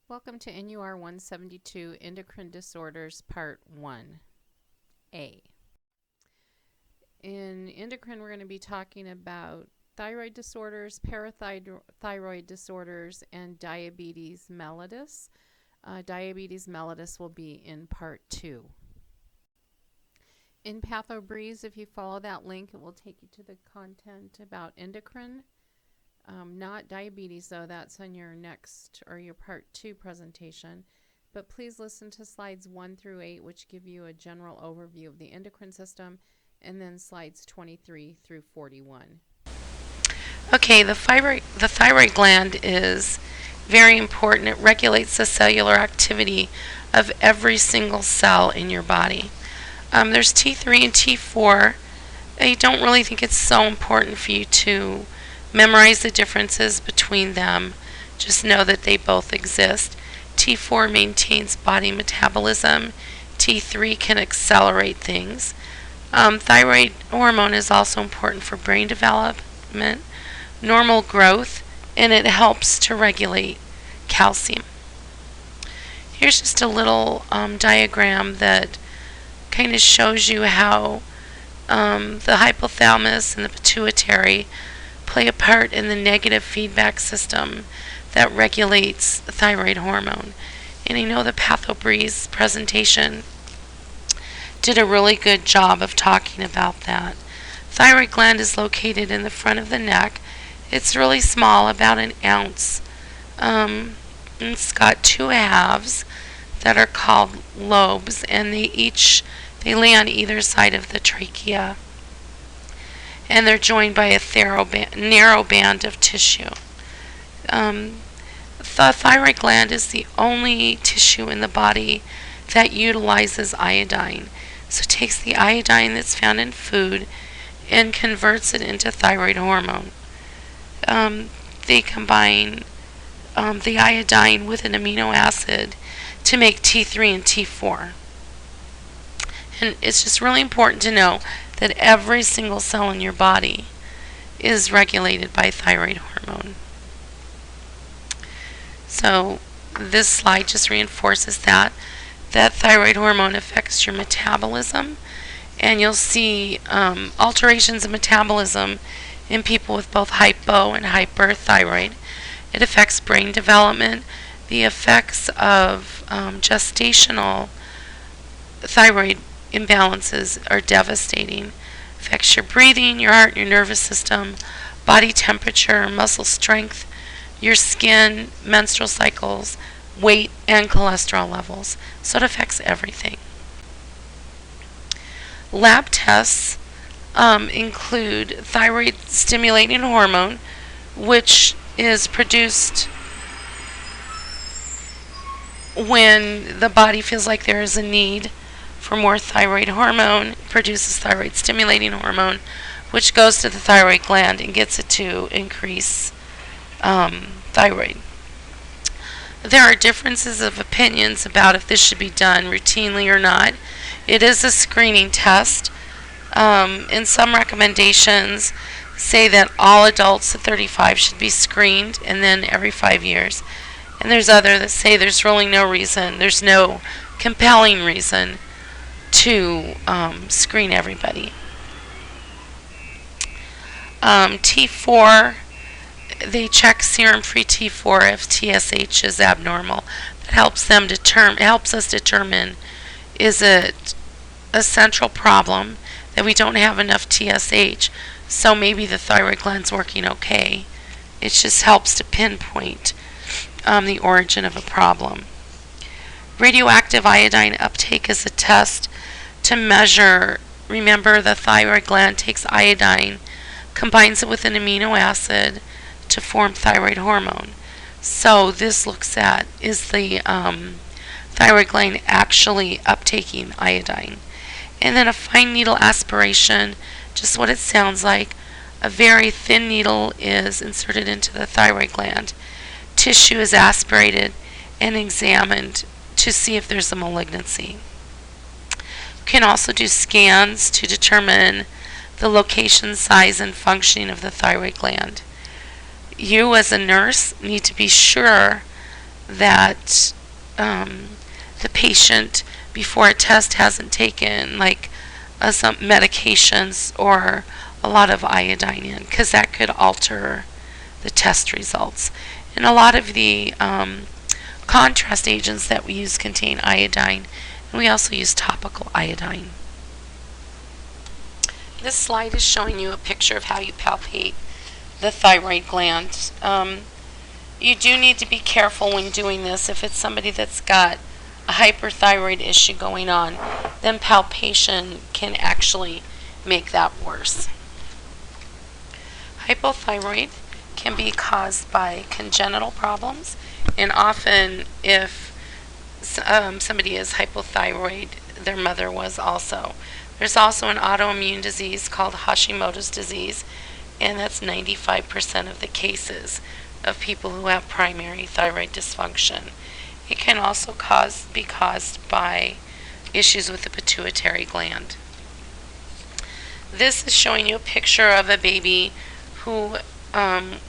Welcome to NUR 172 Endocrine Disorders Part 1A. In endocrine, we're going to be talking about thyroid disorders, parathyroid disorders, and diabetes mellitus. Diabetes mellitus will be in Part 2. In PathoBreeze, if you follow that link, it will take you to the content about endocrine. Not diabetes, though. That's on your next or your Part 2 presentation. But please listen to slides 1 through 8, which give you a general overview of the endocrine system, and then slides 23 through 41. Okay, the thyroid gland is very important. It regulates the cellular activity of every single cell in your body. There's T3 and T4. I don't really think it's so important for you to memorize the differences between them. Just know that they both exist. T4 maintains body metabolism. T3 can accelerate things. Thyroid hormone is also important for brain development, normal growth, and it helps to regulate calcium. Here's just a little diagram that kind of shows you how the hypothalamus and the pituitary play a part in the negative feedback system that regulates thyroid hormone. And I know the PathoBreeze presentation did a really good job of talking about that. Thyroid gland is located in the front of the neck. It's really small, about an ounce. It's got two halves that are called lobes, and they lay on either side of the trachea, and they're joined by a narrow band of tissue. The thyroid gland is the only tissue in the body that utilizes iodine. So it takes the iodine that's found in food and converts it into thyroid hormone. They combine the iodine with an amino acid to make T3 and T4. And it's just really important to know that every single cell in your body is regulated by thyroid hormone. So this slide just reinforces that thyroid hormone affects your metabolism, and you'll see alterations in metabolism in people with both hypo and hyperthyroid. It affects brain development. The effects of gestational thyroid imbalances are devastating. Affects your breathing, your heart, your nervous system, body temperature, muscle strength, your skin, menstrual cycles, weight, and cholesterol levels. So it affects everything. Lab tests include thyroid stimulating hormone, which is produced when the body feels like there is a need for more thyroid hormone. It produces thyroid stimulating hormone, which goes to the thyroid gland and gets it to increase thyroid. There are differences of opinions about if this should be done routinely or not. It is a screening test. And some recommendations say that all adults at 35 should be screened, and then every 5 years. And there's others that say there's really no reason, there's no compelling reason to screen everybody. T4, they check serum-free T4 if TSH is abnormal. That helps us determine, is it a central problem that we don't have enough TSH, so maybe the thyroid gland's working okay. It just helps to pinpoint the origin of a problem. Radioactive iodine uptake is a test to measure. Remember, the thyroid gland takes iodine, combines it with an amino acid to form thyroid hormone. So this looks at, is the thyroid gland actually uptaking iodine? And then a fine needle aspiration, just what it sounds like. A very thin needle is inserted into the thyroid gland. Tissue is aspirated and examined to see if there's a malignancy. You can also do scans to determine the location, size, and functioning of the thyroid gland. You as a nurse need to be sure that the patient before a test hasn't taken like some medications or a lot of iodine in, because that could alter the test results. And a lot of the contrast agents that we use contain iodine, and we also use topical iodine. This slide is showing you a picture of how you palpate the thyroid gland. You do need to be careful when doing this. If it's somebody that's got a hyperthyroid issue going on, then palpation can actually make that worse. Hypothyroid can be caused by congenital problems, and often if somebody is hypothyroid, their mother was also. There's also an autoimmune disease called Hashimoto's disease, and that's 95% of the cases of people who have primary thyroid dysfunction. It can also be caused by issues with the pituitary gland. This is showing you a picture of a baby who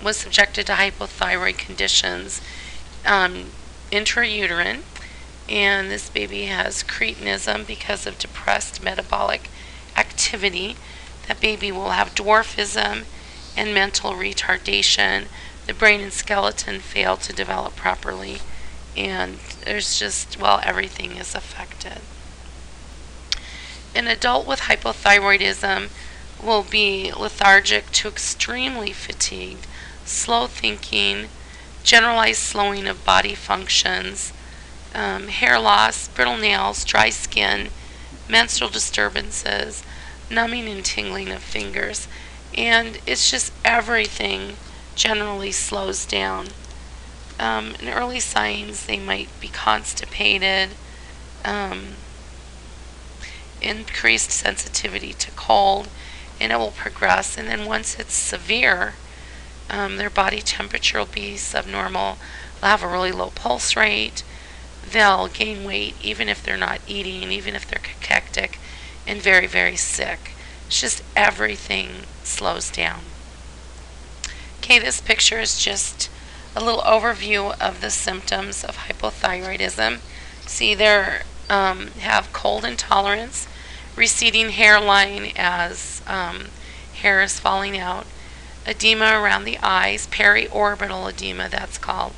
was subjected to hypothyroid conditions intrauterine, and this baby has cretinism because of depressed metabolic activity. That baby will have dwarfism and mental retardation. The brain and skeleton fail to develop properly, and there's just, well, everything is affected. An adult with hypothyroidism will be lethargic to extremely fatigued, slow thinking, generalized slowing of body functions, hair loss, brittle nails, dry skin, menstrual disturbances, numbing and tingling of fingers, and it's just everything generally slows down. In early signs, they might be constipated, increased sensitivity to cold, and it will progress. And then once it's severe, their body temperature will be subnormal. They'll have a really low pulse rate. They'll gain weight even if they're not eating, even if they're cachectic, and very, very sick. It's just everything slows down. Okay, this picture is just a little overview of the symptoms of hypothyroidism. See, they have cold intolerance, receding hairline as hair is falling out, edema around the eyes, periorbital edema that's called,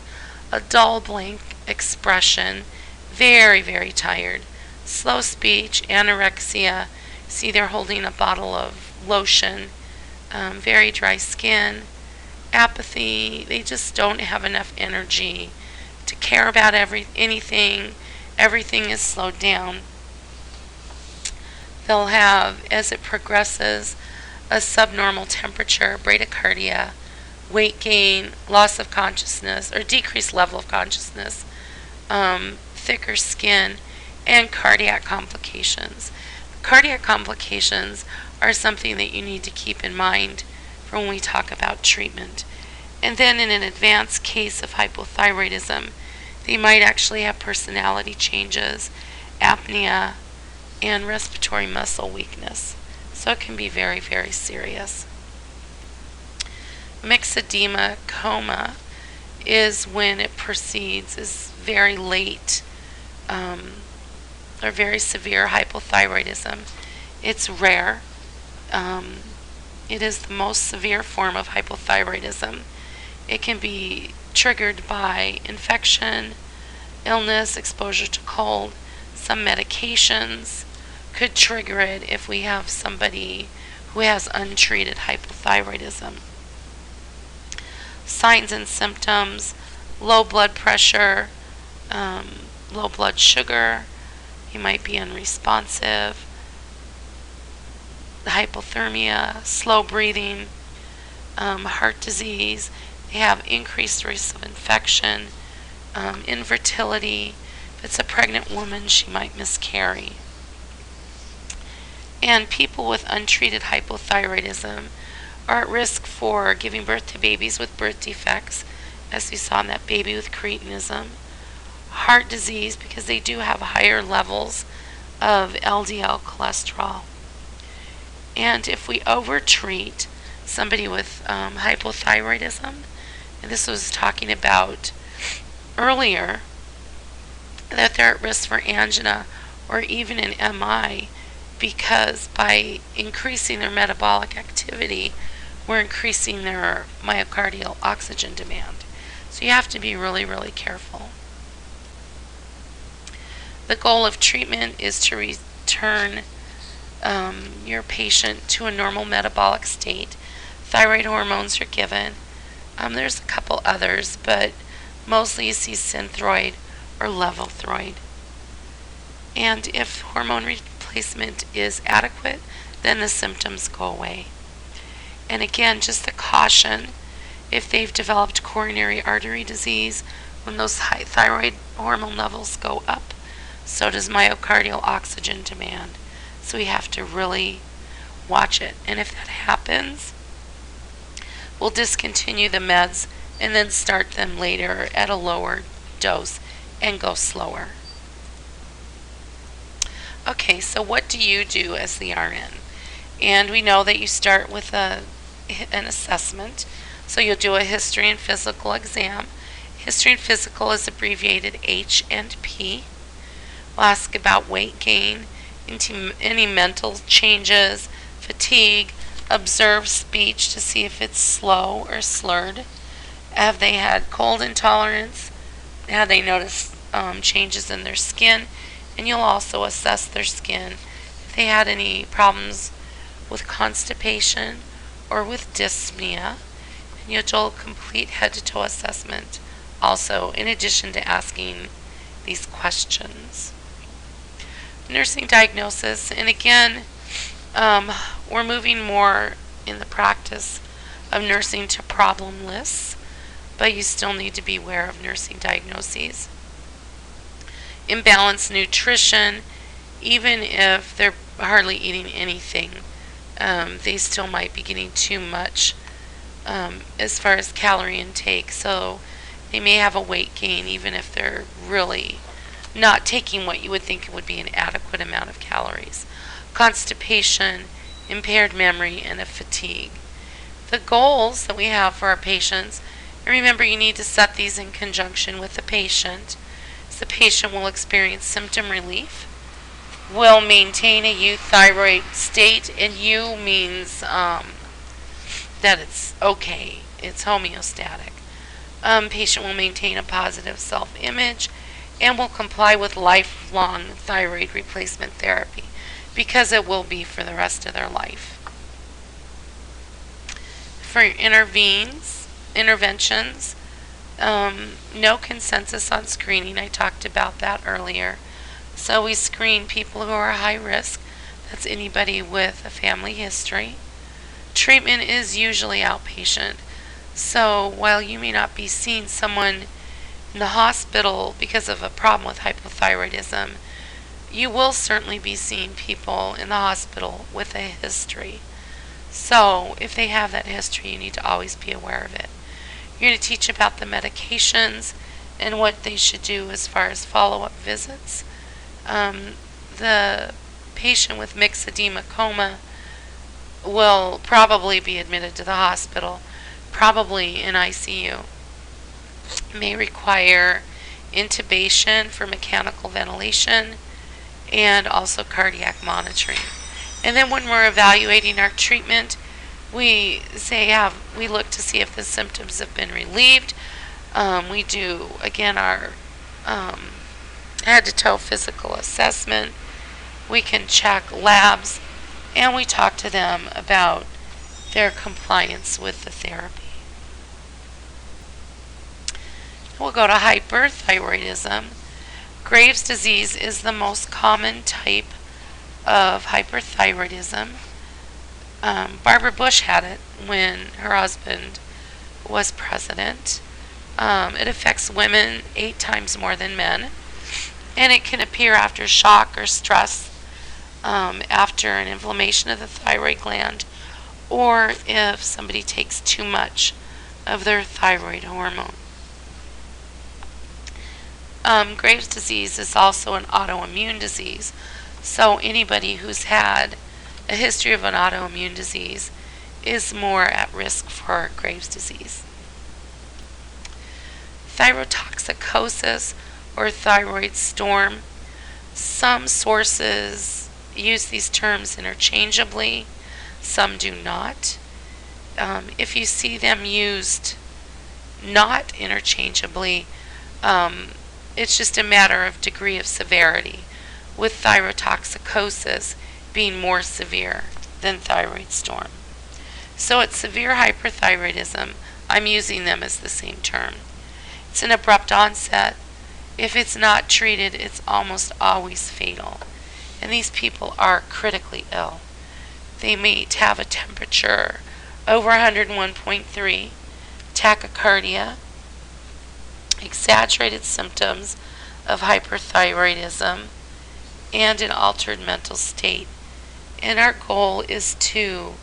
a dull blank expression, very, very tired, slow speech, anorexia. See, they're holding a bottle of lotion, very dry skin, apathy. They just don't have enough energy to care about anything. Everything is slowed down. They'll have, as it progresses, a subnormal temperature, bradycardia, weight gain, loss of consciousness, or decreased level of consciousness, thicker skin, and cardiac complications. Cardiac complications are something that you need to keep in mind for when we talk about treatment. And then in an advanced case of hypothyroidism, they might actually have personality changes, apnea, and respiratory muscle weakness. So it can be very, very serious. Myxedema coma is when it proceeds, is very late or very severe hypothyroidism. It's rare. It is the most severe form of hypothyroidism. It can be triggered by infection, illness, exposure to cold. Some medications could trigger it if we have somebody who has untreated hypothyroidism. Signs and symptoms: low blood pressure, low blood sugar. You might be unresponsive. Hypothermia, slow breathing, heart disease. They have increased risk of infection, infertility. If it's a pregnant woman, she might miscarry. And people with untreated hypothyroidism are at risk for giving birth to babies with birth defects, as we saw in that baby with cretinism. Heart disease, because they do have higher levels of LDL cholesterol. And if we overtreat somebody with hypothyroidism, and this was talking about earlier that they're at risk for angina or even an MI, because by increasing their metabolic activity, we're increasing their myocardial oxygen demand. So you have to be really, really careful. The goal of treatment is to return your patient to a normal metabolic state. Thyroid hormones are given. There's a couple others, but mostly you see synthroid or levothyroid. And if hormone replacement is adequate, then the symptoms go away. And again, just a caution, if they've developed coronary artery disease, when those high thyroid hormone levels go up, so does myocardial oxygen demand. So we have to really watch it. And if that happens, we'll discontinue the meds and then start them later at a lower dose and go slower. Okay, so what do you do as the RN? And we know that you start with an assessment. So you'll do a history and physical exam. History and physical is abbreviated H and P. We'll ask about weight gain, any mental changes, fatigue, observe speech to see if it's slow or slurred. Have they had cold intolerance? Have they noticed changes in their skin? And you'll also assess their skin if they had any problems with constipation or with dyspnea. And you'll do a complete head-to-toe assessment also, in addition to asking these questions. Nursing diagnosis, and again, we're moving more in the practice of nursing to problem lists, but you still need to be aware of nursing diagnoses. Imbalanced nutrition, even if they're hardly eating anything, they still might be getting too much as far as calorie intake, so they may have a weight gain even if they're really not taking what you would think would be an adequate amount of calories. Constipation, impaired memory, and a fatigue. The goals that we have for our patients, and remember you need to set these in conjunction with the patient. The patient will experience symptom relief, will maintain a euthyroid state, and U means that it's okay, it's homeostatic. Patient will maintain a positive self-image and will comply with lifelong thyroid replacement therapy, because it will be for the rest of their life. For interventions, no consensus on screening. I talked about that earlier. So we screen people who are high risk. That's anybody with a family history. Treatment is usually outpatient. So while you may not be seeing someone in the hospital because of a problem with hypothyroidism, you will certainly be seeing people in the hospital with a history. So if they have that history, you need to always be aware of it. You're going to teach about the medications and what they should do as far as follow-up visits. The patient with mixed edema coma will probably be admitted to the hospital, probably in ICU. May require intubation for mechanical ventilation and also cardiac monitoring. And then when we're evaluating our treatment, we look to see if the symptoms have been relieved. We do, again, our head-to-toe physical assessment. We can check labs, and we talk to them about their compliance with the therapy. We'll go to hyperthyroidism. Graves' disease is the most common type of hyperthyroidism. Barbara Bush had it when her husband was president. It affects women 8 times more than men, and it can appear after shock or stress, after an inflammation of the thyroid gland, or if somebody takes too much of their thyroid hormone. Graves' disease is also an autoimmune disease, so anybody who's had a history of an autoimmune disease is more at risk for Graves' disease. thyrotoxicosis or thyroid storm. Some sources use these terms interchangeably, some do not. If you see them used not interchangeably, it's just a matter of degree of severity, with thyrotoxicosis being more severe than thyroid storm. So it's severe hyperthyroidism. I'm using them as the same term. It's an abrupt onset. If it's not treated, it's almost always fatal. And these people are critically ill. They may have a temperature over 101.3, tachycardia, exaggerated symptoms of hyperthyroidism, and an altered mental state. And our goal is to,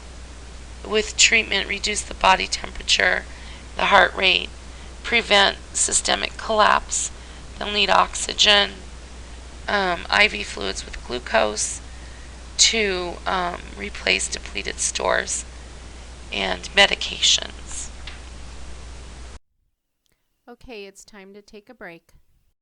with treatment, reduce the body temperature, the heart rate, prevent systemic collapse, then lead oxygen, IV fluids with glucose to replace depleted stores, and medications. Okay, it's time to take a break.